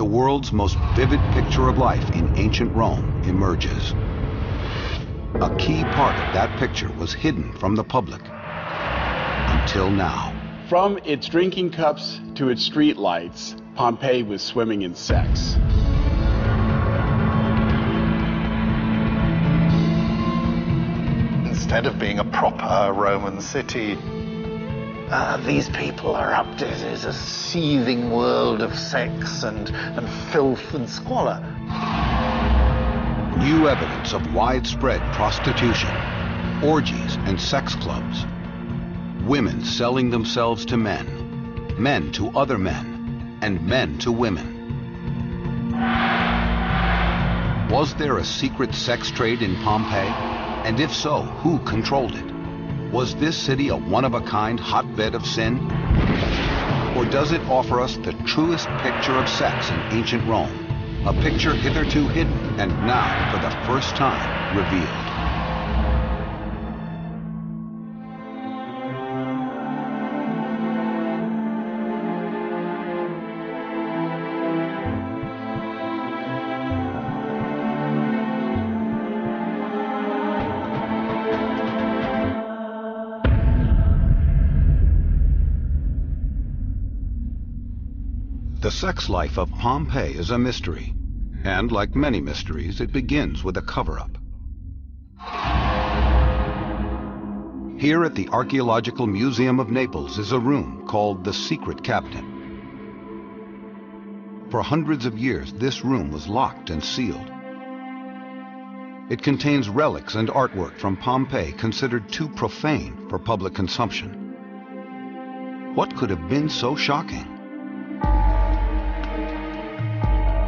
the world's most vivid picture of life in ancient Rome emerges. A key part of that picture was hidden from the public until now. From its drinking cups to its street lights, Pompeii was swimming in sex. Instead of being a proper Roman city, these people are up to a seething world of sex and filth and squalor. New evidence of widespread prostitution, orgies and sex clubs. Women selling themselves to men, men to other men, and men to women. Was there a secret sex trade in Pompeii? And if so, who controlled it? Was this city a one-of-a-kind hotbed of sin? Or does it offer us the truest picture of sex in ancient Rome? A picture hitherto hidden and now, for the first time, revealed. The sex life of Pompeii is a mystery, and like many mysteries, it begins with a cover-up. Here at the Archaeological Museum of Naples is a room called the Secret Cabinet. For hundreds of years, this room was locked and sealed. It contains relics and artwork from Pompeii considered too profane for public consumption. What could have been so shocking?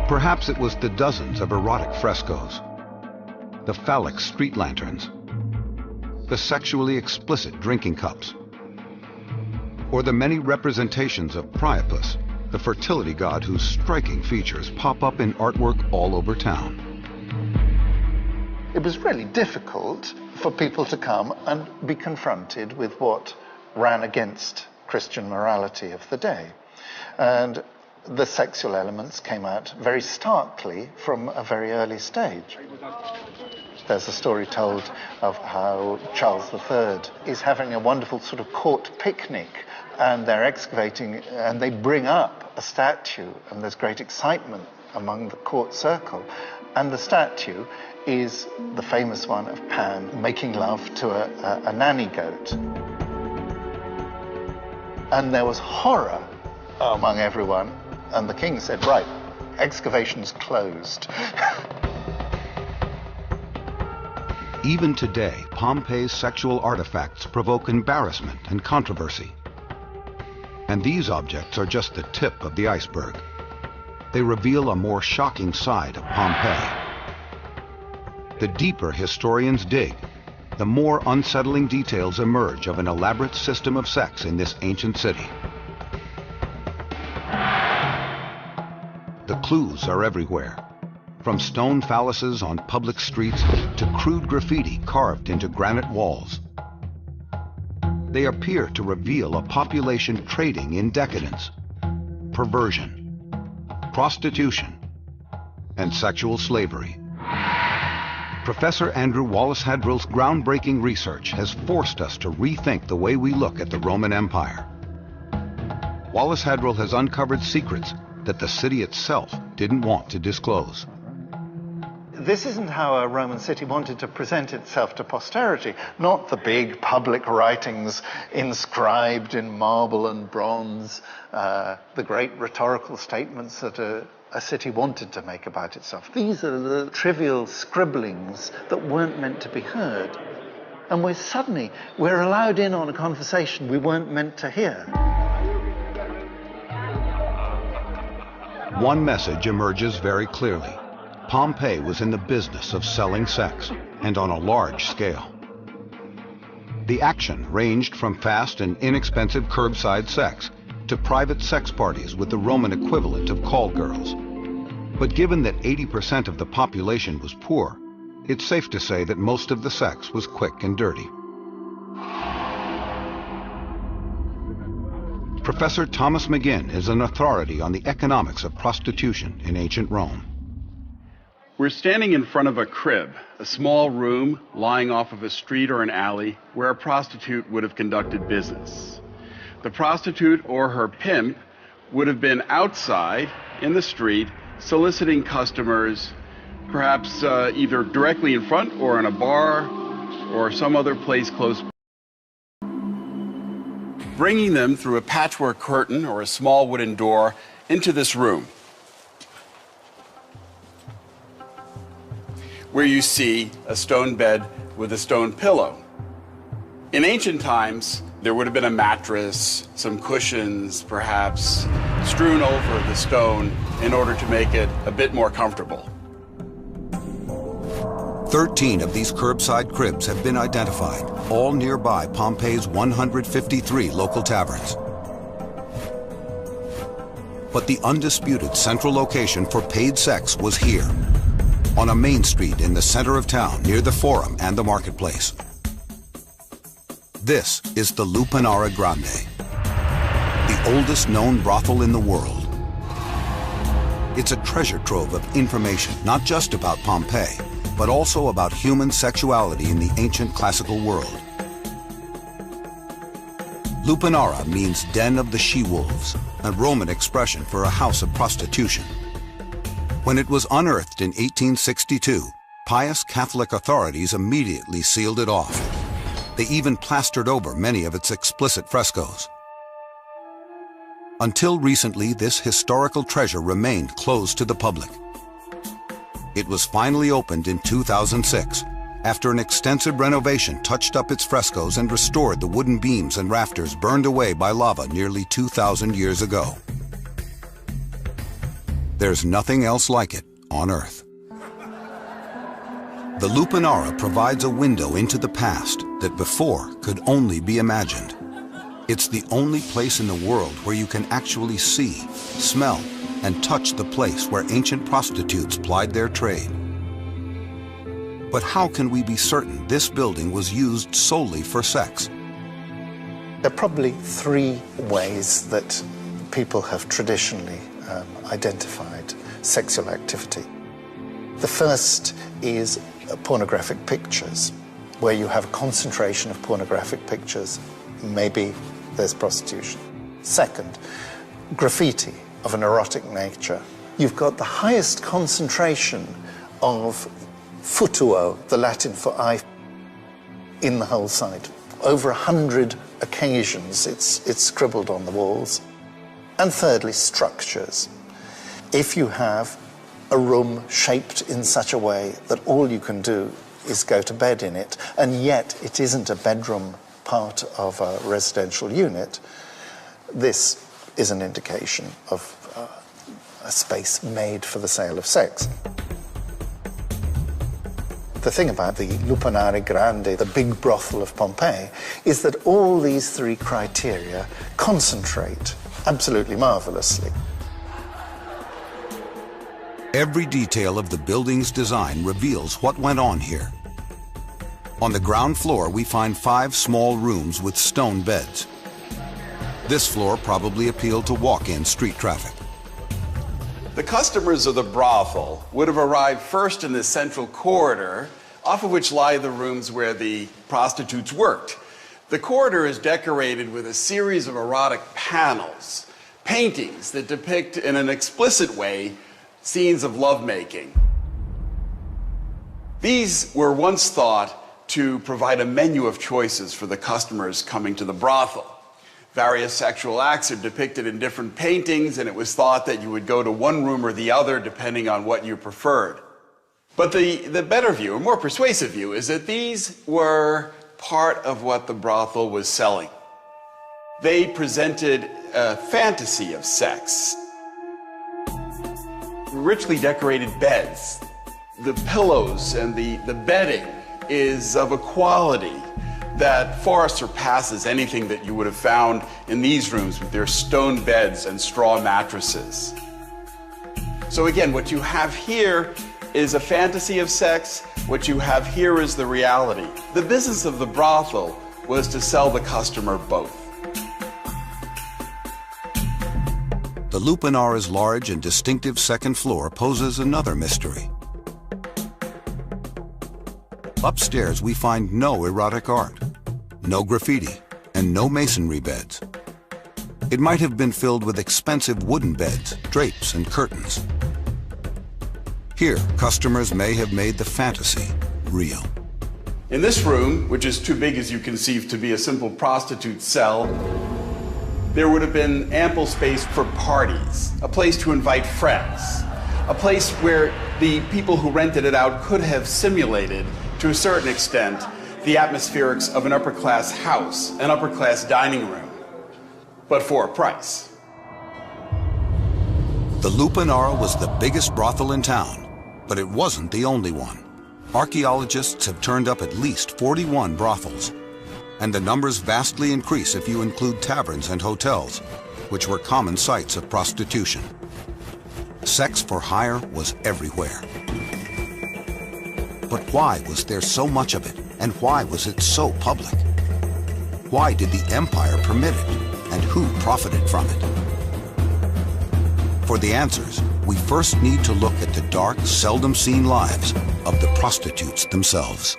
Perhaps it was the dozens of erotic frescoes, the phallic street lanterns, the sexually explicit drinking cups, or the many representations of Priapus, the fertility god whose striking features pop up in artwork all over town. It was really difficult for people to come and be confronted with what ran against Christian morality of the day. And the sexual elements came out very starkly from a very early stage. There's a story told of how Charles III is having a wonderful sort of court picnic, and they're excavating and they bring up a statue, and there's great excitement among the court circle. And the statue is the famous one of Pan making love to a nanny goat. And there was horror among everyone. And the king said, right, excavation's closed. Even today, Pompeii's sexual artifacts provoke embarrassment and controversy. And these objects are just the tip of the iceberg. They reveal a more shocking side of Pompeii. The deeper historians dig, the more unsettling details emerge of an elaborate system of sex in this ancient city. The clues are everywhere, from stone phalluses on public streets to crude graffiti carved into granite walls. They appear to reveal a population trading in decadence, perversion, prostitution, and sexual slavery. Professor Andrew Wallace Hadrill's groundbreaking research has forced us to rethink the way we look at the Roman Empire. Wallace Hadrill has uncovered secrets that the city itself didn't want to disclose. This isn't how a Roman city wanted to present itself to posterity, not the big public writings inscribed in marble and bronze, the great rhetorical statements that a city wanted to make about itself. These are the trivial scribblings that weren't meant to be heard. And we're allowed in on a conversation we weren't meant to hear. One message emerges very clearly. Pompeii was in the business of selling sex, and on a large scale. The action ranged from fast and inexpensive curbside sex to private sex parties with the Roman equivalent of call girls. But given that 80% of the population was poor, it's safe to say that most of the sex was quick and dirty. Professor Thomas McGinn is an authority on the economics of prostitution in ancient Rome. We're standing in front of a crib, a small room lying off of a street or an alley where a prostitute would have conducted business. The prostitute or her pimp would have been outside in the street soliciting customers, perhaps either directly in front or in a bar or some other place close by, bringing them through a patchwork curtain or a small wooden door into this room, where you see a stone bed with a stone pillow. In ancient times, there would have been a mattress, some cushions, perhaps, strewn over the stone in order to make it a bit more comfortable. 13 of these curbside cribs have been identified, all nearby Pompeii's 153 local taverns. But the undisputed central location for paid sex was here, on a main street in the center of town near the Forum and the marketplace. This is the Lupanara Grande, the oldest known brothel in the world. It's a treasure trove of information, not just about Pompeii, but also about human sexuality in the ancient classical world. Lupanara means den of the she-wolves, a Roman expression for a house of prostitution. When it was unearthed in 1862, pious Catholic authorities immediately sealed it off. They even plastered over many of its explicit frescoes. Until recently, this historical treasure remained closed to the public. It was finally opened in 2006, after an extensive renovation touched up its frescoes and restored the wooden beams and rafters burned away by lava nearly 2,000 years ago. There's nothing else like it on Earth. The Lupanara provides a window into the past that before could only be imagined. It's the only place in the world where you can actually see, smell, and touch the place where ancient prostitutes plied their trade. But how can we be certain this building was used solely for sex? There are probably three ways that people have traditionally identified sexual activity. The first is pornographic pictures, where you have a concentration of pornographic pictures. Maybe there's prostitution. Second, graffiti of an erotic nature. You've got the highest concentration of futuo, the Latin for eye, in the whole site. Over 100 occasions it's scribbled on the walls. And thirdly, structures. If you have a room shaped in such a way that all you can do is go to bed in it, and yet it isn't a bedroom part of a residential unit, this is an indication of a space made for the sale of sex. The thing about the Lupanara Grande, the big brothel of Pompeii, is that all these three criteria concentrate absolutely marvelously. Every detail of the building's design reveals what went on here. On the ground floor, we find 5 small rooms with stone beds. This floor probably appealed to walk-in street traffic. The customers of the brothel would have arrived first in the central corridor, off of which lie the rooms where the prostitutes worked. The corridor is decorated with a series of erotic panels, paintings that depict in an explicit way scenes of lovemaking. These were once thought to provide a menu of choices for the customers coming to the brothel. Various sexual acts are depicted in different paintings, and it was thought that you would go to one room or the other depending on what you preferred. But the better view, or more persuasive view, is that these were part of what the brothel was selling. They presented a fantasy of sex. Richly decorated beds, the pillows and the bedding is of a quality that far surpasses anything that you would have found in these rooms with their stone beds and straw mattresses. So again, what you have here is a fantasy of sex. What you have here is the reality. The business of the brothel was to sell the customer both. the Lupanara's large and distinctive second floor poses another mystery. Upstairs, we find no erotic art, no graffiti, and no masonry beds. It might have been filled with expensive wooden beds, drapes, and curtains. Here, customers may have made the fantasy real. In this room, which is too big as you conceive to be a simple prostitute's cell, there would have been ample space for parties, a place to invite friends, a place where the people who rented it out could have simulated, to a certain extent, the atmospherics of an upper-class house, an upper-class dining room, but for a price. The Lupanara was the biggest brothel in town, but it wasn't the only one. Archaeologists have turned up at least 41 brothels, and the numbers vastly increase if you include taverns and hotels, which were common sites of prostitution. Sex for hire was everywhere. But why was there so much of it, and why was it so public? Why did the empire permit it, and who profited from it? For the answers, we first need to look at the dark, seldom-seen lives of the prostitutes themselves.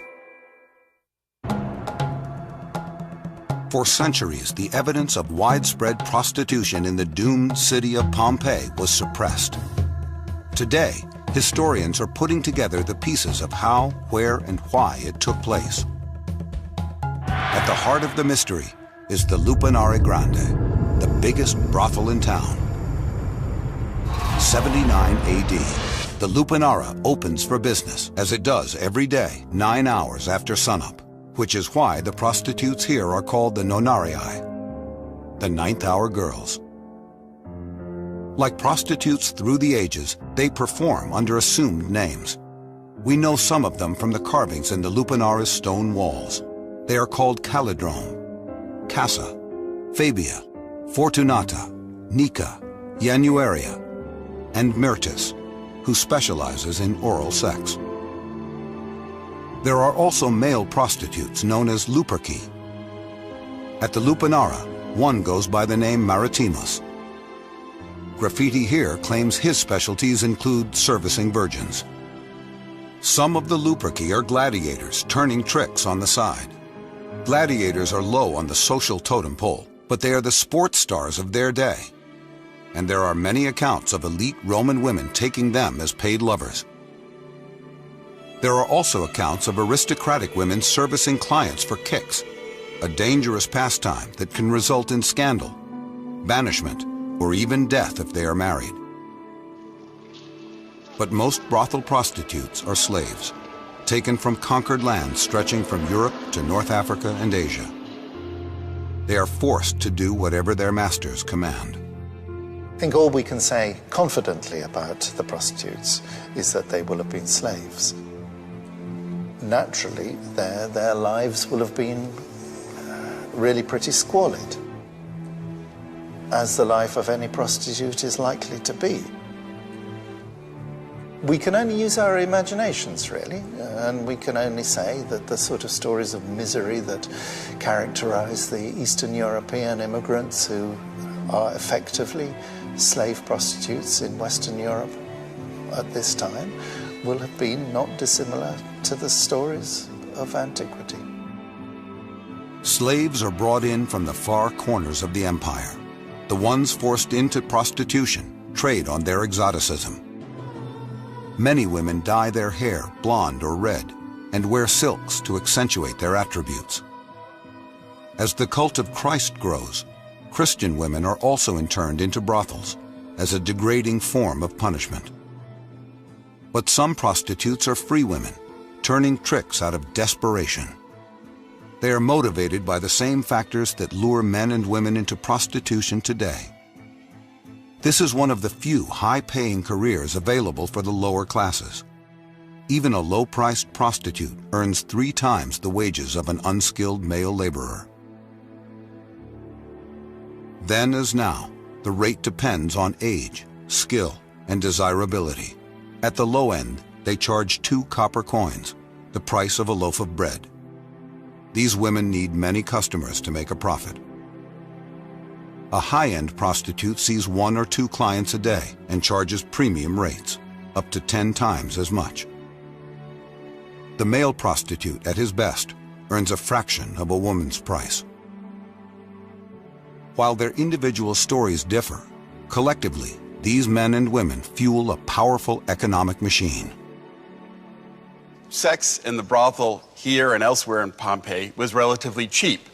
For centuries, the evidence of widespread prostitution in the doomed city of Pompeii was suppressed. Today, historians are putting together the pieces of how, where, and why it took place. At the heart of the mystery is the Lupanare Grande, the biggest brothel in town. 79 AD, the Lupanara opens for business, as it does every day, 9 hours after sunup, which is why the prostitutes here are called the Nonarii, the ninth-hour girls. Like prostitutes through the ages, they perform under assumed names. We know some of them from the carvings in the Lupanara's stone walls. They are called Calidrome, Cassa, Fabia, Fortunata, Nika, Januaria, and Myrtis, who specializes in oral sex. There are also male prostitutes known as Luperci. At the Lupanara, one goes by the name Maritimus. Graffiti here claims his specialties include servicing virgins. Some of the Luperci are gladiators turning tricks on the side. Gladiators are low on the social totem pole, but they are the sports stars of their day. And there are many accounts of elite Roman women taking them as paid lovers. There are also accounts of aristocratic women servicing clients for kicks, a dangerous pastime that can result in scandal, banishment, or even death if they are married. But most brothel prostitutes are slaves, taken from conquered lands stretching from Europe to North Africa and Asia. They are forced to do whatever their masters command. I think all we can say confidently about the prostitutes is that they will have been slaves. Naturally, their lives will have been really pretty squalid, as the life of any prostitute is likely to be. We can only use our imaginations, really, and we can only say that the sort of stories of misery that characterize the Eastern European immigrants who are effectively slave prostitutes in Western Europe at this time will have been not dissimilar to the stories of antiquity. Slaves are brought in from the far corners of the empire. The ones forced into prostitution trade on their exoticism. Many women dye their hair blonde or red and wear silks to accentuate their attributes. As the cult of Christ grows, Christian women are also interned into brothels as a degrading form of punishment. But some prostitutes are free women, turning tricks out of desperation. They are motivated by the same factors that lure men and women into prostitution today. This is one of the few high-paying careers available for the lower classes. Even a low-priced prostitute earns 3 times the wages of an unskilled male laborer. Then as now, the rate depends on age, skill, and desirability. At the low end, they charge 2 copper coins, the price of a loaf of bread. These women need many customers to make a profit. A high-end prostitute sees 1 or 2 clients a day and charges premium rates, up to 10 times as much. The male prostitute, at his best, earns a fraction of a woman's price. While their individual stories differ, collectively, these men and women fuel a powerful economic machine. Sex in the brothel here and elsewhere in Pompeii was relatively cheap,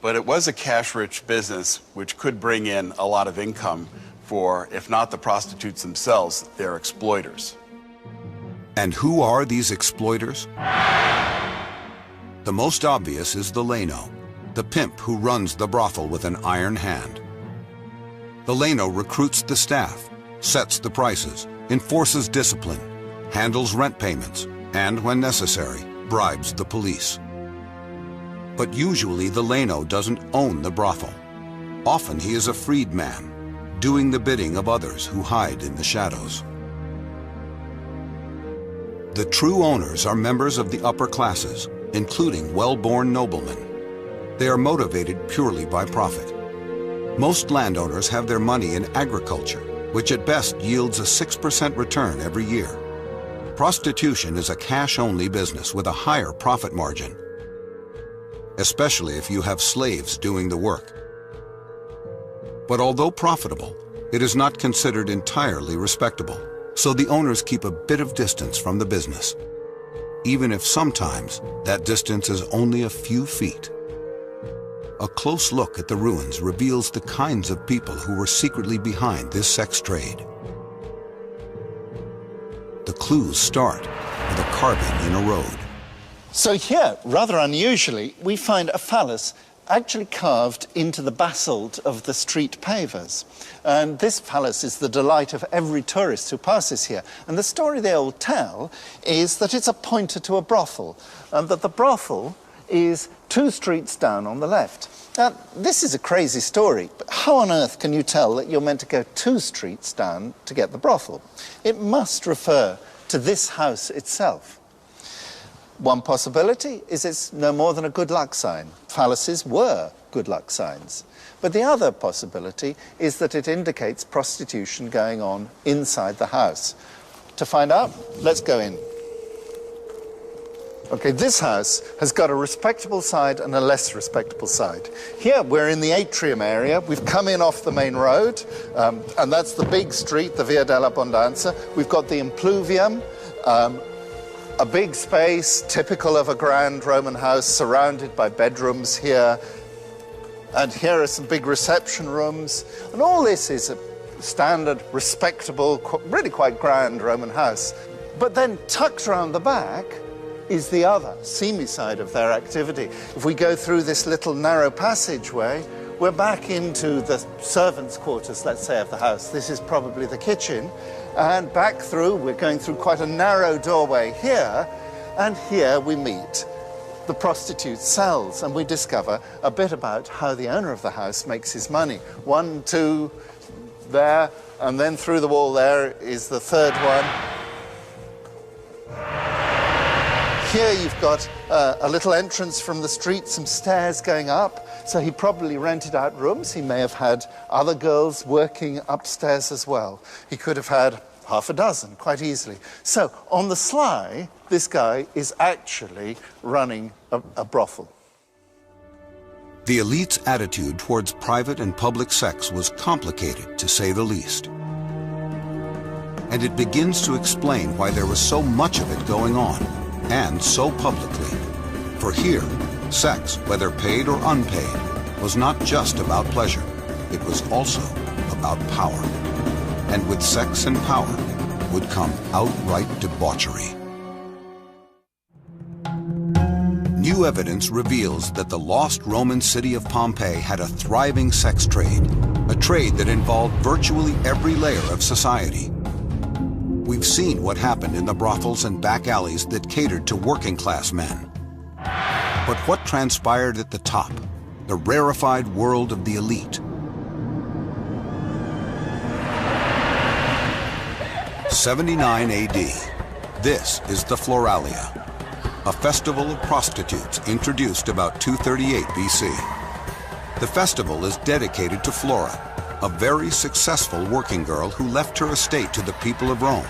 but it was a cash-rich business which could bring in a lot of income for, if not the prostitutes themselves, their exploiters. And who are these exploiters? The most obvious is the Leno, the pimp who runs the brothel with an iron hand. The Leno recruits the staff, sets the prices, enforces discipline, handles rent payments, and, when necessary, bribes the police. But usually the Leno doesn't own the brothel. Often he is a freed man, doing the bidding of others who hide in the shadows. The true owners are members of the upper classes, including well-born noblemen. They are motivated purely by profit. Most landowners have their money in agriculture, which at best yields a 6% return every year. Prostitution is a cash-only business with a higher profit margin, especially if you have slaves doing the work. But although profitable, it is not considered entirely respectable, so the owners keep a bit of distance from the business, even if sometimes that distance is only a few feet. A close look at the ruins reveals the kinds of people who were secretly behind this sex trade. The clues start with a carving in a road. So here, rather unusually, we find a phallus actually carved into the basalt of the street pavers. And this phallus is the delight of every tourist who passes here. And the story they all tell is that it's a pointer to a brothel, and that the brothel is 2 streets down on the left. Now, this is a crazy story, but how on earth can you tell that you're meant to go 2 streets down to get the brothel? It must refer to this house itself. One possibility is it's no more than a good luck sign. Phalluses were good luck signs. But the other possibility is that it indicates prostitution going on inside the house. To find out, let's go in. Okay, this house has got a respectable side and a less respectable side. Here, we're in the atrium area. We've come in off the main road, and that's the big street, the Via dell'Abbondanza. We've got the impluvium, a big space, typical of a grand Roman house, surrounded by bedrooms here. And here are some big reception rooms. And all this is a standard, respectable, really quite grand Roman house. But then tucked around the back is the other, seamy side of their activity. If we go through this little narrow passageway, we're back into the servants' quarters, let's say, of the house. This is probably the kitchen. And back through, we're going through quite a narrow doorway here, and here we meet the prostitute cells, and we discover a bit about how the owner of the house makes his money. 1, 2, there, and then through the wall there is the third one. Here you've got a little entrance from the street, some stairs going up. So he probably rented out rooms. He may have had other girls working upstairs as well. He could have had half a dozen, quite easily. So on the sly, this guy is actually running a brothel. The elite's attitude towards private and public sex was complicated, to say the least. And it begins to explain why there was so much of it going on, and so publicly. For here, sex, whether paid or unpaid, was not just about pleasure. It was also about power. And with sex and power would come outright debauchery. New evidence reveals that the lost Roman city of Pompeii had a thriving sex trade, a trade that involved virtually every layer of society. We've seen what happened in the brothels and back alleys that catered to working-class men. But what transpired at the top, the rarefied world of the elite? 79 AD. This is the Floralia, a festival of prostitutes introduced about 238 BC. The festival is dedicated to Flora, a very successful working girl who left her estate to the people of Rome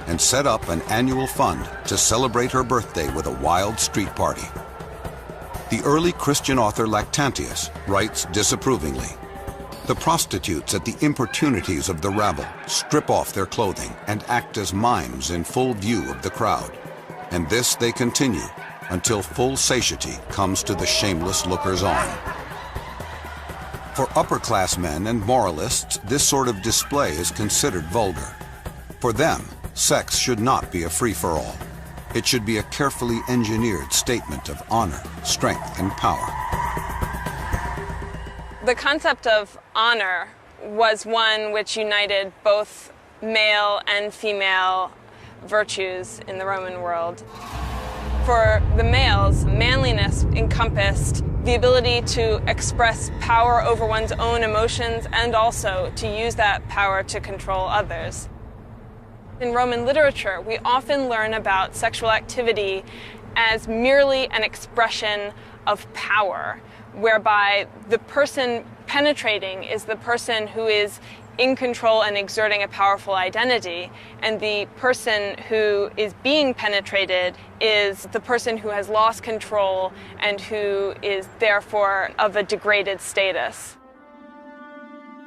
and set up an annual fund to celebrate her birthday with a wild street party. The early Christian author Lactantius writes disapprovingly, "The prostitutes at the importunities of the rabble strip off their clothing and act as mimes in full view of the crowd, and this they continue until full satiety comes to the shameless lookers-on." For upper-class men and moralists, this sort of display is considered vulgar. For them, sex should not be a free-for-all. It should be a carefully engineered statement of honor, strength, and power. The concept of honor was one which united both male and female virtues in the Roman world. For the males, manliness encompassed the ability to express power over one's own emotions and also to use that power to control others. In Roman literature, we often learn about sexual activity as merely an expression of power, whereby the person penetrating is the person who is in control and exerting a powerful identity, and the person who is being penetrated is the person who has lost control and who is therefore of a degraded status.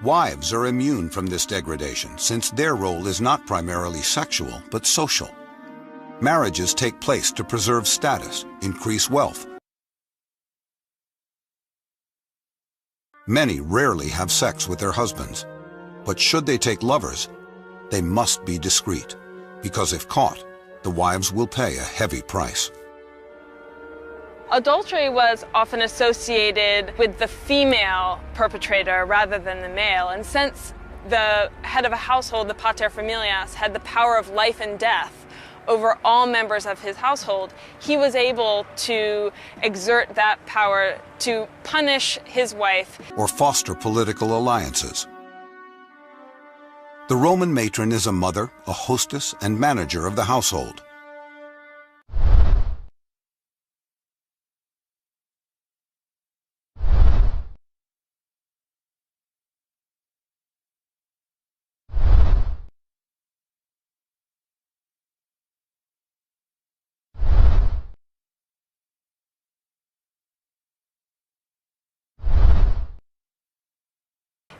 Wives are immune from this degradation since their role is not primarily sexual but social. Marriages take place to preserve status, increase wealth. Many rarely have sex with their husbands, but should they take lovers, they must be discreet, because if caught, the wives will pay a heavy price. Adultery was often associated with the female perpetrator rather than the male, and since the head of a household, the pater familias, had the power of life and death over all members of his household, he was able to exert that power to punish his wife or foster political alliances. The Roman matron is a mother, a hostess, and manager of the household.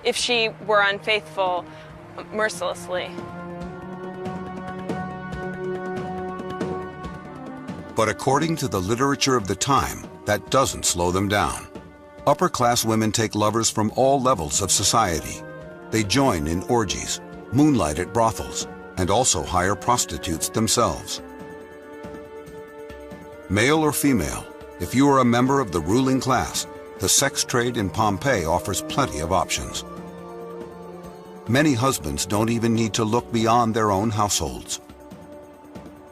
if she were unfaithful mercilessly. But according to the literature of the time, that doesn't slow them down. Upper-class women take lovers from all levels of society. They join in orgies, moonlight at brothels, and also hire prostitutes themselves. Male or female, if you are a member of the ruling class, the sex trade in Pompeii offers plenty of options. Many husbands don't even need to look beyond their own households.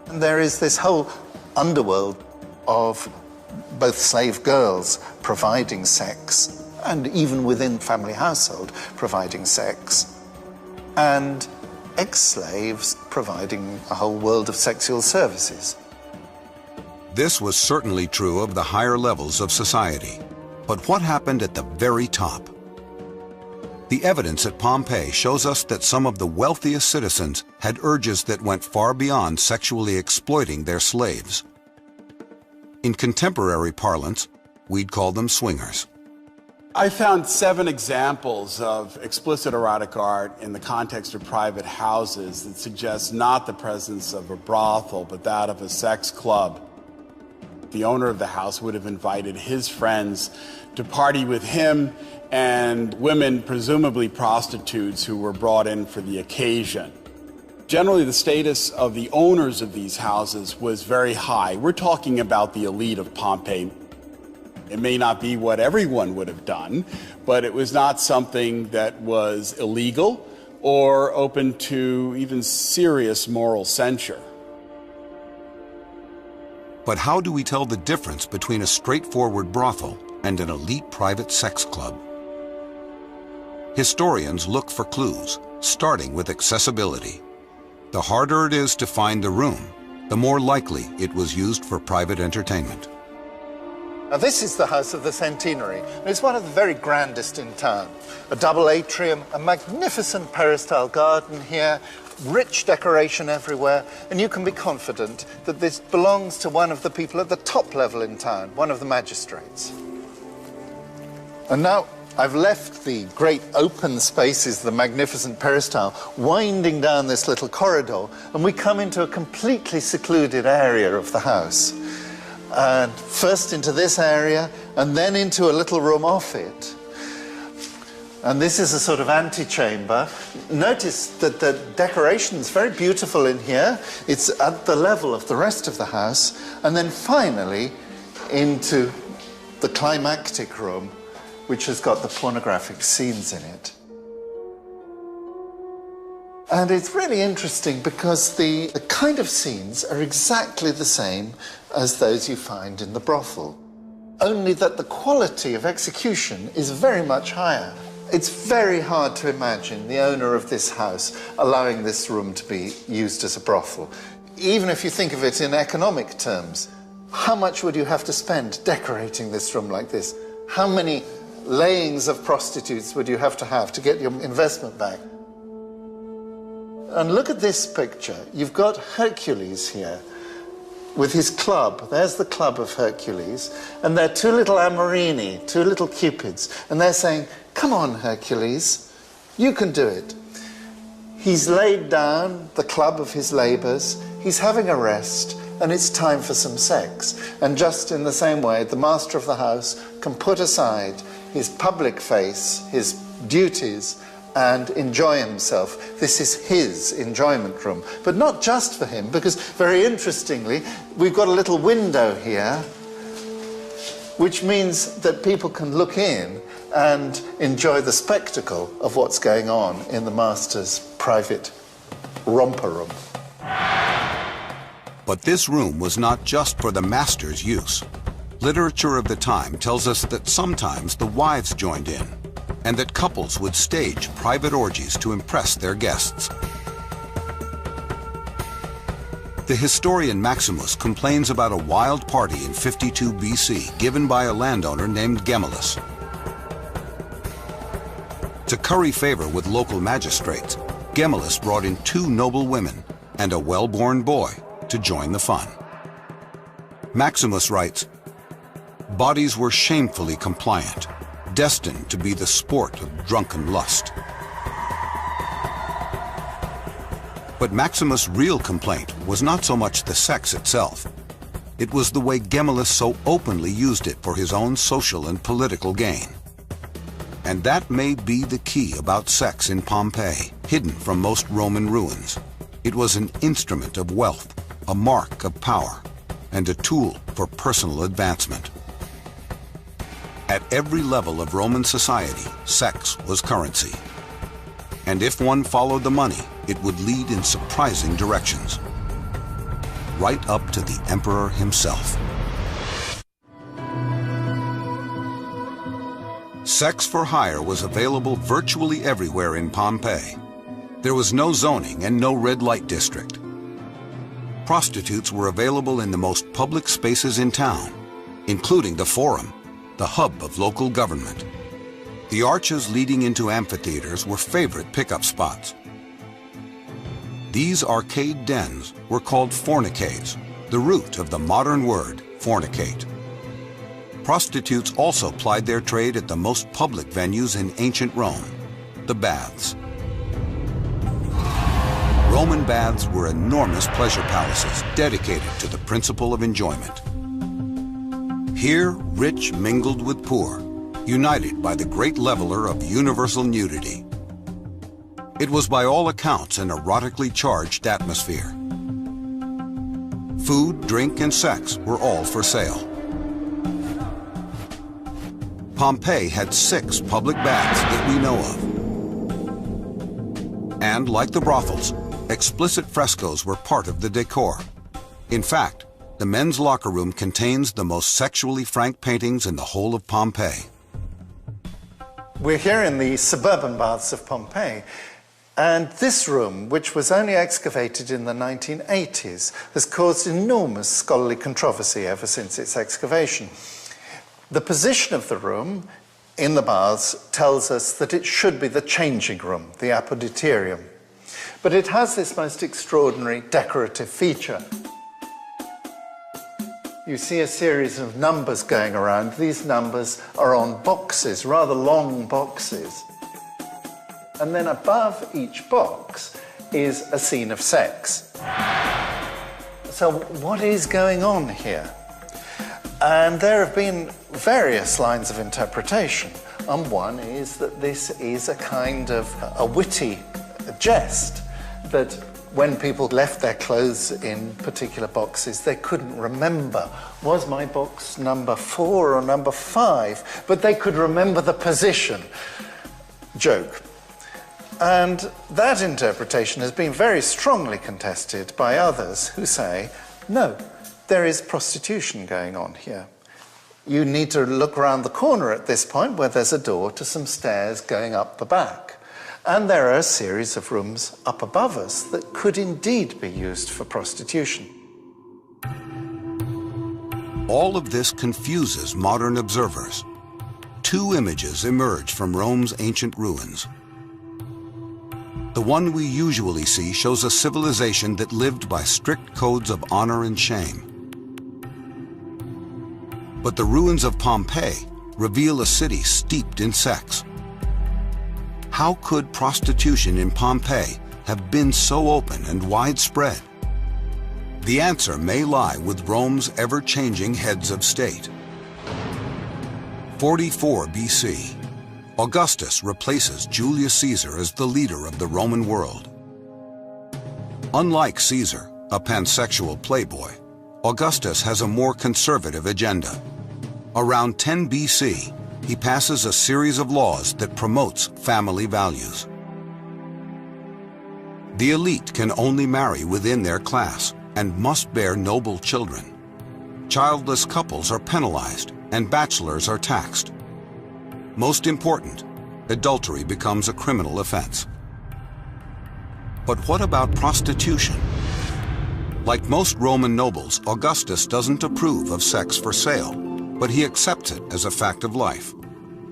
And there is this whole underworld of both slave girls providing sex, and even within family household providing sex, and ex-slaves providing a whole world of sexual services. This was certainly true of the higher levels of society. But what happened at the very top? The evidence at Pompeii shows us that some of the wealthiest citizens had urges that went far beyond sexually exploiting their slaves. In contemporary parlance, we'd call them swingers. I found 7 examples of explicit erotic art in the context of private houses that suggest not the presence of a brothel, but that of a sex club. The owner of the house would have invited his friends to party with him and women, presumably prostitutes, who were brought in for the occasion. Generally, the status of the owners of these houses was very high. We're talking about the elite of Pompeii. It may not be what everyone would have done, but it was not something that was illegal or open to even serious moral censure. But how do we tell the difference between a straightforward brothel and an elite private sex club? Historians look for clues, starting with accessibility. The harder it is to find the room, the more likely it was used for private entertainment. Now, this is the House of the Centenary, and it's one of the very grandest in town. A double atrium, a magnificent peristyle garden here, rich decoration everywhere, and you can be confident that this belongs to one of the people at the top level in town, one of the magistrates. And now I've left the great open spaces, the magnificent peristyle, winding down this little corridor, and we come into a completely secluded area of the house. And first into this area, and then into a little room off it. And this is a sort of antechamber. Notice that the decoration's very beautiful in here. It's at the level of the rest of the house. And then finally into the climactic room, which has got the pornographic scenes in it. And it's really interesting because the kind of scenes are exactly the same as those you find in the brothel, only that the quality of execution is very much higher. It's very hard to imagine the owner of this house allowing this room to be used as a brothel. Even if you think of it in economic terms, how much would you have to spend decorating this room like this? How many layings of prostitutes would you have to get your investment back? And look at this picture. You've got Hercules here with his club. There's the club of Hercules. And there are two little Amorini, two little Cupids. And they're saying, come on, Hercules, you can do it. He's laid down the club of his labors. He's having a rest. And it's time for some sex. And just in the same way, the master of the house can put aside his public face, his duties, and enjoy himself. This is his enjoyment room. But not just for him, because very interestingly, we've got a little window here, which means that people can look in and enjoy the spectacle of what's going on in the master's private romper room. But this room was not just for the master's use. Literature of the time tells us that sometimes the wives joined in, and that couples would stage private orgies to impress their guests. The historian Maximus complains about a wild party in 52 BC given by a landowner named Gemellus. To curry favor with local magistrates, Gemellus brought in 2 noble women and a well-born boy to join the fun. Maximus writes, "Bodies were shamefully compliant, destined to be the sport of drunken lust." But Maximus' real complaint was not so much the sex itself. It was the way Gemellus so openly used it for his own social and political gain. And that may be the key about sex in Pompeii, hidden from most Roman ruins. It was an instrument of wealth, a mark of power, and a tool for personal advancement. At every level of Roman society, sex was currency. And if one followed the money, it would lead in surprising directions, right up to the emperor himself. Sex for hire was available virtually everywhere in Pompeii. There was no zoning and no red light district. Prostitutes were available in the most public spaces in town, including the Forum, the hub of local government. The arches leading into amphitheaters were favorite pickup spots. These arcade dens were called fornicades, the root of the modern word fornicate. Prostitutes also plied their trade at the most public venues in ancient Rome, the baths. Roman baths were enormous pleasure palaces dedicated to the principle of enjoyment. Here, rich mingled with poor, united by the great leveler of universal nudity. It was by all accounts an erotically charged atmosphere. Food, drink, and sex were all for sale. Pompeii had 6 public baths that we know of. And like the brothels, explicit frescoes were part of the decor. In fact, the men's locker room contains the most sexually frank paintings in the whole of Pompeii. We're here in the suburban baths of Pompeii, and this room, which was only excavated in the 1980s, has caused enormous scholarly controversy ever since its excavation. The position of the room in the baths tells us that it should be the changing room, the apoditerium. But it has this most extraordinary decorative feature. You see a series of numbers going around. These numbers are on boxes, rather long boxes. And then above each box is a scene of sex. So what is going on here? And there have been various lines of interpretation. And one is that this is a kind of a witty jest, that when people left their clothes in particular boxes, they couldn't remember, was my box number 4 or number 5? But they could remember the position. Joke. And that interpretation has been very strongly contested by others who say, no, there is prostitution going on here. You need to look around the corner at this point where there's a door to some stairs going up the back. And there are a series of rooms up above us that could indeed be used for prostitution. All of this confuses modern observers. Two images emerge from Rome's ancient ruins. The one we usually see shows a civilization that lived by strict codes of honor and shame. But the ruins of Pompeii reveal a city steeped in sex. How could prostitution in Pompeii have been so open and widespread? The answer may lie with Rome's ever-changing heads of state. 44 BC, Augustus replaces Julius Caesar as the leader of the Roman world. Unlike Caesar, a pansexual playboy, Augustus has a more conservative agenda. Around 10 BC, he passes a series of laws that promotes family values. The elite can only marry within their class and must bear noble children. Childless couples are penalized and bachelors are taxed. Most important, adultery becomes a criminal offense. But what about prostitution? Like most Roman nobles, Augustus doesn't approve of sex for sale, but he accepts it as a fact of life.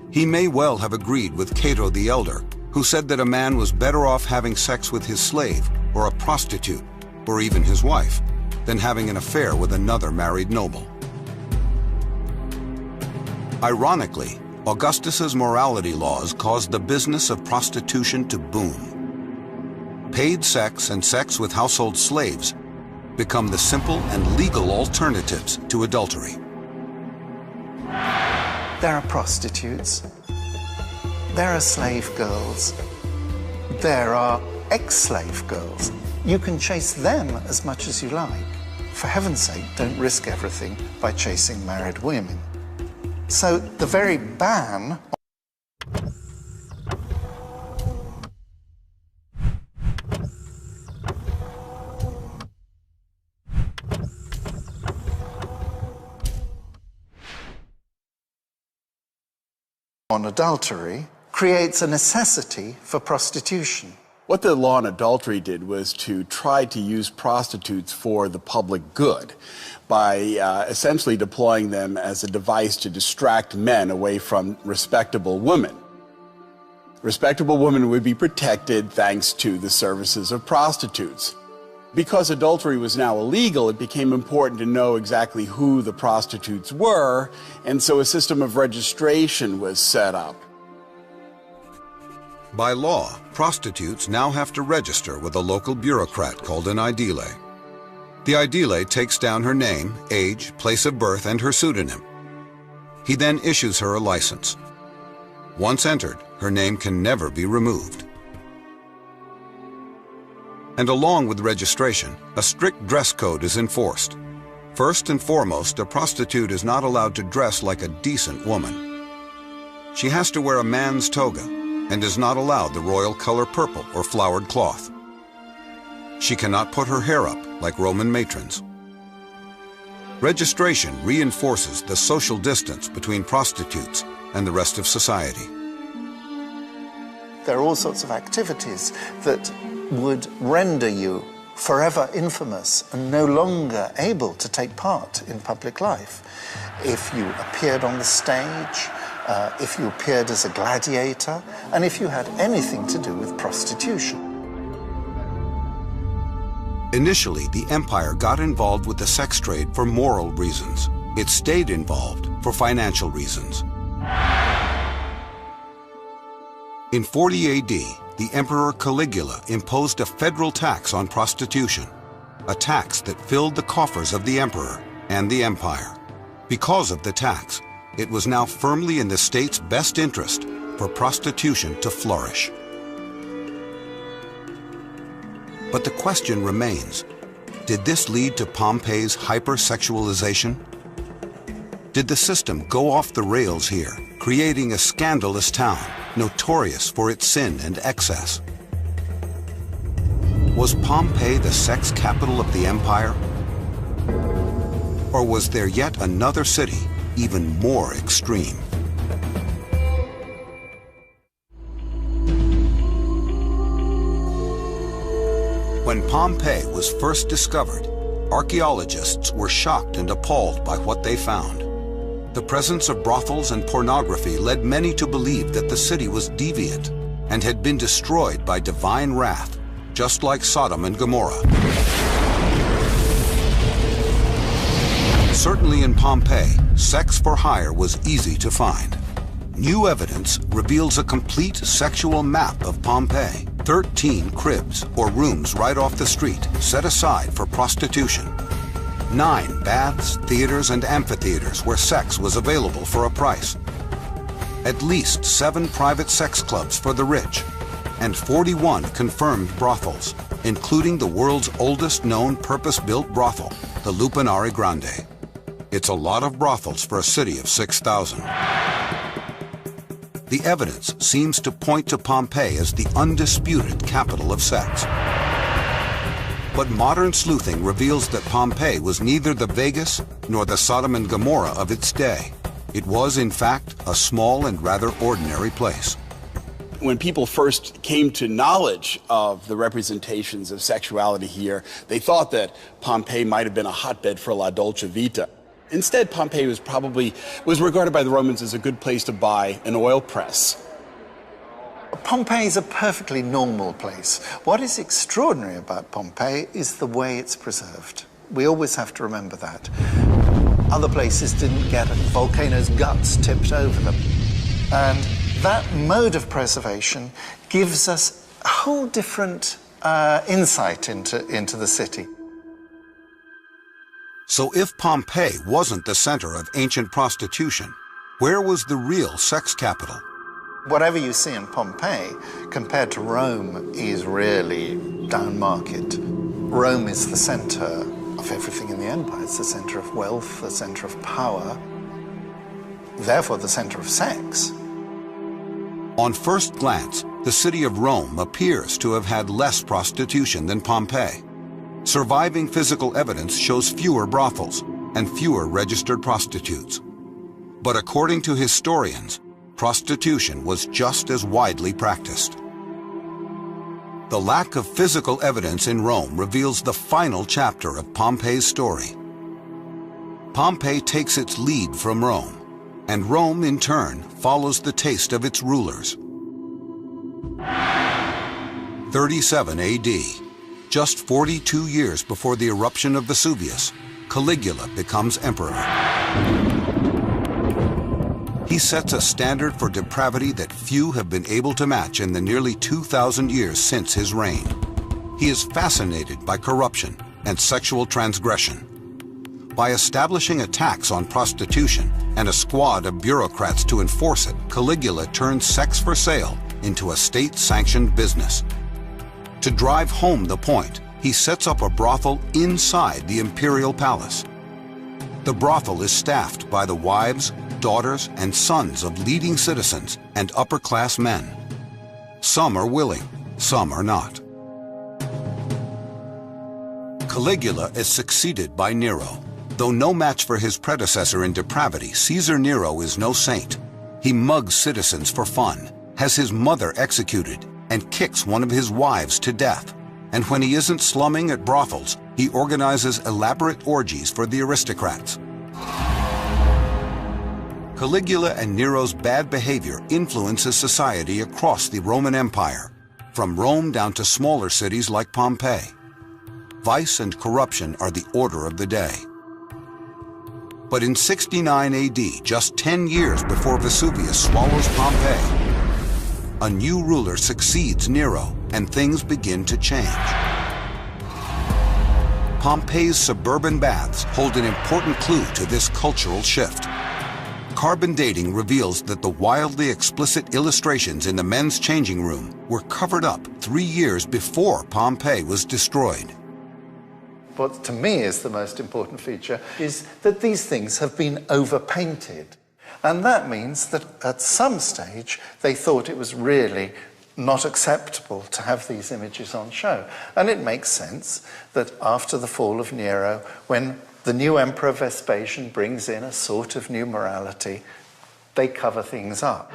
He may well have agreed with Cato the Elder, who said that a man was better off having sex with his slave, or a prostitute, or even his wife, than having an affair with another married noble. Ironically, Augustus's morality laws caused the business of prostitution to boom. Paid sex and sex with household slaves become the simple and legal alternatives to adultery. There are prostitutes. There are slave girls. There are ex-slave girls. You can chase them as much as you like. For heaven's sake, don't risk everything by chasing married women. So the very ban on adultery creates a necessity for prostitution. What the law on adultery did was to try to use prostitutes for the public good by essentially deploying them as a device to distract men away from respectable women. Respectable women would be protected thanks to the services of prostitutes. Because adultery was now illegal, it became important to know exactly who the prostitutes were, and so a system of registration was set up. By law, prostitutes now have to register with a local bureaucrat called an aedile. The aedile takes down her name, age, place of birth, and her pseudonym. He then issues her a license. Once entered, her name can never be removed. And along with registration, a strict dress code is enforced. First and foremost, a prostitute is not allowed to dress like a decent woman. She has to wear a man's toga and is not allowed the royal color purple or flowered cloth. She cannot put her hair up like Roman matrons. Registration reinforces the social distance between prostitutes and the rest of society. There are all sorts of activities that would render you forever infamous and no longer able to take part in public life. If you appeared on the stage, if you appeared as a gladiator, and if you had anything to do with prostitution. Initially, the empire got involved with the sex trade for moral reasons. It stayed involved for financial reasons. In 40 AD, the Emperor Caligula imposed a federal tax on prostitution, a tax that filled the coffers of the emperor and the empire. Because of the tax, it was now firmly in the state's best interest for prostitution to flourish. But the question remains, did this lead to Pompeii's hypersexualization? Did the system go off the rails here, creating a scandalous town, notorious for its sin and excess? Was Pompeii the sex capital of the empire? Or was there yet another city, even more extreme? When Pompeii was first discovered, archaeologists were shocked and appalled by what they found. The presence of brothels and pornography led many to believe that the city was deviant and had been destroyed by divine wrath, just like Sodom and Gomorrah. Certainly in Pompeii, sex for hire was easy to find. New evidence reveals a complete sexual map of Pompeii. 13 cribs or rooms right off the street set aside for prostitution. 9 baths, theaters, and amphitheaters where sex was available for a price. At least 7 private sex clubs for the rich, and 41 confirmed brothels, including the world's oldest known purpose-built brothel, the Lupanare Grande. It's a lot of brothels for a city of 6,000. The evidence seems to point to Pompeii as the undisputed capital of sex. But modern sleuthing reveals that Pompeii was neither the Vegas nor the Sodom and Gomorrah of its day. It was, in fact, a small and rather ordinary place. When people first came to knowledge of the representations of sexuality here, they thought that Pompeii might have been a hotbed for la dolce vita. Instead, Pompeii was regarded by the Romans as a good place to buy an oil press. Pompeii is a perfectly normal place. What is extraordinary about Pompeii is the way it's preserved. We always have to remember that. Other places didn't get a volcano's guts tipped over them. And that mode of preservation gives us a whole different insight into the city. So if Pompeii wasn't the center of ancient prostitution, where was the real sex capital? Whatever you see in Pompeii, compared to Rome, is really down market. Rome is the center of everything in the empire. It's the center of wealth, the center of power, therefore the center of sex. On first glance, the city of Rome appears to have had less prostitution than Pompeii. Surviving physical evidence shows fewer brothels and fewer registered prostitutes. But according to historians, prostitution was just as widely practiced. The lack of physical evidence in Rome reveals the final chapter of Pompeii's story. Pompeii takes its lead from Rome, and Rome, in turn, follows the taste of its rulers. 37 AD. Just 42 years before the eruption of Vesuvius, Caligula becomes emperor. He sets a standard for depravity that few have been able to match in the nearly 2,000 years since his reign. He is fascinated by corruption and sexual transgression. By establishing a tax on prostitution and a squad of bureaucrats to enforce it, Caligula turns sex for sale into a state-sanctioned business. To drive home the point, he sets up a brothel inside the imperial palace. The brothel is staffed by the wives, daughters, and sons of leading citizens and upper-class men. Some are willing, some are not. Caligula is succeeded by Nero. Though no match for his predecessor in depravity, Caesar Nero is no saint. He mugs citizens for fun, has his mother executed, and kicks one of his wives to death. And when he isn't slumming at brothels, he organizes elaborate orgies for the aristocrats. Caligula and Nero's bad behavior influences society across the Roman Empire, from Rome down to smaller cities like Pompeii. Vice and corruption are the order of the day. But in 69 AD, just 10 years before Vesuvius swallows Pompeii, a new ruler succeeds Nero, and things begin to change. Pompeii's suburban baths hold an important clue to this cultural shift. Carbon dating reveals that the wildly explicit illustrations in the men's changing room were covered up 3 years before Pompeii was destroyed. What to me is the most important feature is that these things have been overpainted. And that means that at some stage they thought it was really not acceptable to have these images on show. And it makes sense that after the fall of Nero, when the new emperor Vespasian brings in a sort of new morality, they cover things up.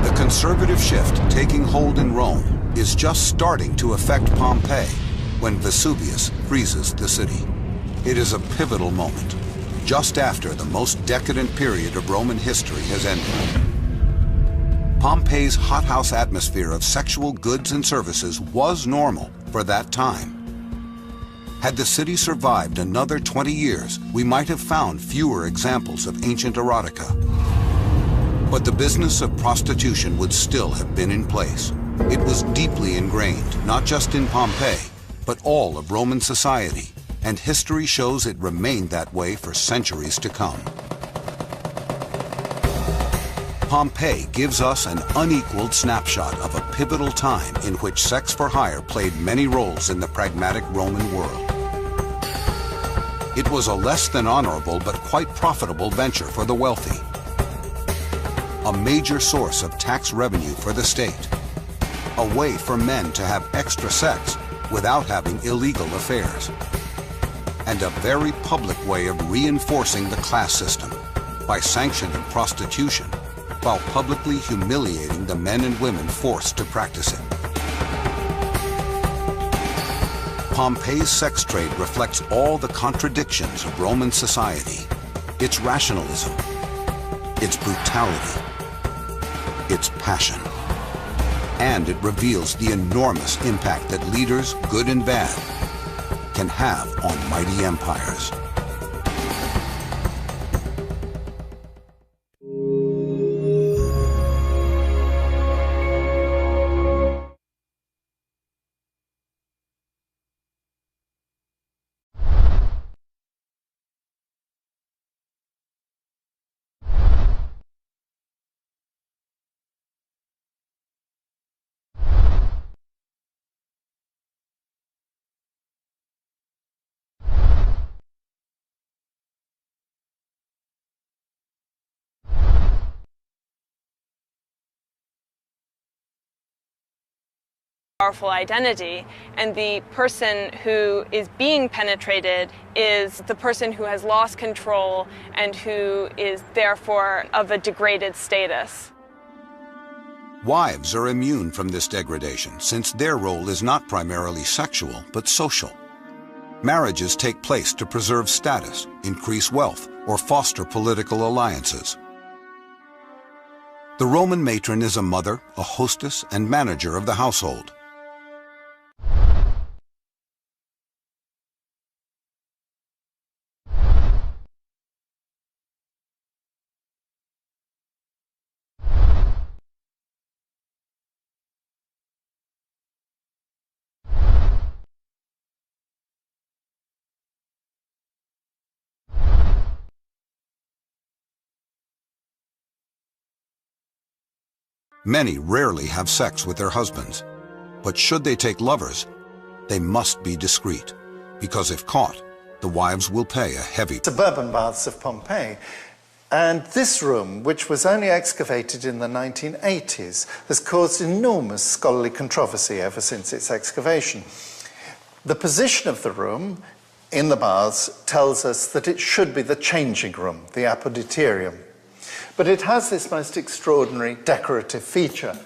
The conservative shift taking hold in Rome is just starting to affect Pompeii when Vesuvius freezes the city. It is a pivotal moment, just after the most decadent period of Roman history has ended. Pompeii's hothouse atmosphere of sexual goods and services was normal for that time. Had the city survived another 20 years, we might have found fewer examples of ancient erotica. But the business of prostitution would still have been in place. It was deeply ingrained, not just in Pompeii, but all of Roman society, and history shows it remained that way for centuries to come. Pompeii gives us an unequaled snapshot of a pivotal time in which sex for hire played many roles in the pragmatic Roman world. It was a less than honorable but quite profitable venture for the wealthy, a major source of tax revenue for the state, a way for men to have extra sex without having illegal affairs, and a very public way of reinforcing the class system by sanctioning prostitution while publicly humiliating the men and women forced to practice it. Pompeii's sex trade reflects all the contradictions of Roman society, its rationalism, its brutality, its passion. And it reveals the enormous impact that leaders, good and bad, can have on mighty empires. Powerful identity, and the person who is being penetrated is the person who has lost control and who is therefore of a degraded status. Wives are immune from this degradation since their role is not primarily sexual but social. Marriages take place to preserve status, increase wealth, or foster political alliances. The Roman matron is a mother, a hostess, and manager of the household. Many rarely have sex with their husbands, but should they take lovers, they must be discreet, because if caught, the wives will pay a heavy price. Suburban baths of Pompeii. And this room, which was only excavated in the 1980s, has caused enormous scholarly controversy ever since its excavation. The position of the room in the baths tells us that it should be the changing room, the apoditerium. But it has this most extraordinary decorative feature.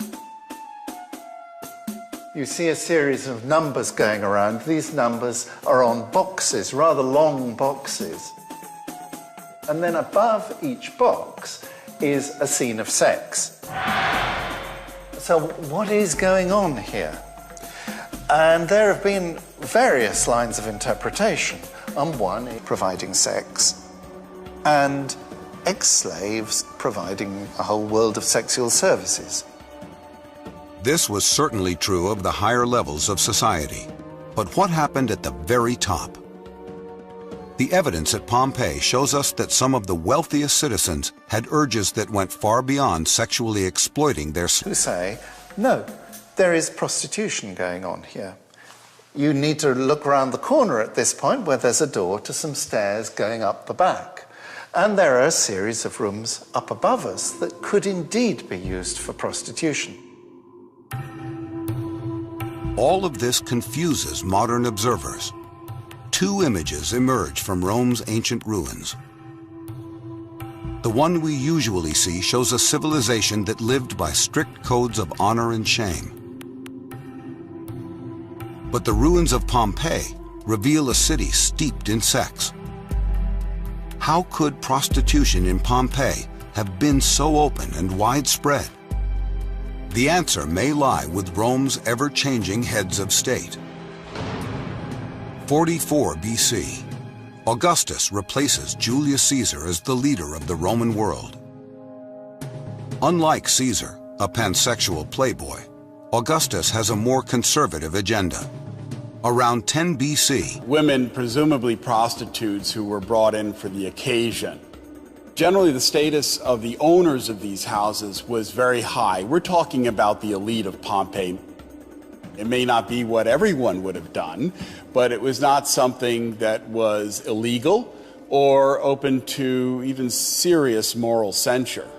You see a series of numbers going around. These numbers are on boxes, rather long boxes. And then above each box is a scene of sex. So what is going on here? And there have been various lines of interpretation. One, providing sex, and ex-slaves providing a whole world of sexual services. This was certainly true of the higher levels of society. But what happened at the very top? The evidence at Pompeii shows us that some of the wealthiest citizens had urges that went far beyond sexually exploiting their... Who say, no, there is prostitution going on here. You need to look around the corner at this point where there's a door to some stairs going up the back. And there are a series of rooms up above us that could indeed be used for prostitution. All of this confuses modern observers. Two images emerge from Rome's ancient ruins. The one we usually see shows a civilization that lived by strict codes of honor and shame. But the ruins of Pompeii reveal a city steeped in sex. How could prostitution in Pompeii have been so open and widespread? The answer may lie with Rome's ever-changing heads of state. 44 BC, Augustus replaces Julius Caesar as the leader of the Roman world. Unlike Caesar, a pansexual playboy, Augustus has a more conservative agenda. Around 10 BC, women, presumably prostitutes who were brought in for the occasion. Generally, the status of the owners of these houses was very high. We're talking about the elite of Pompeii. It may not be what everyone would have done, but it was not something that was illegal or open to even serious moral censure.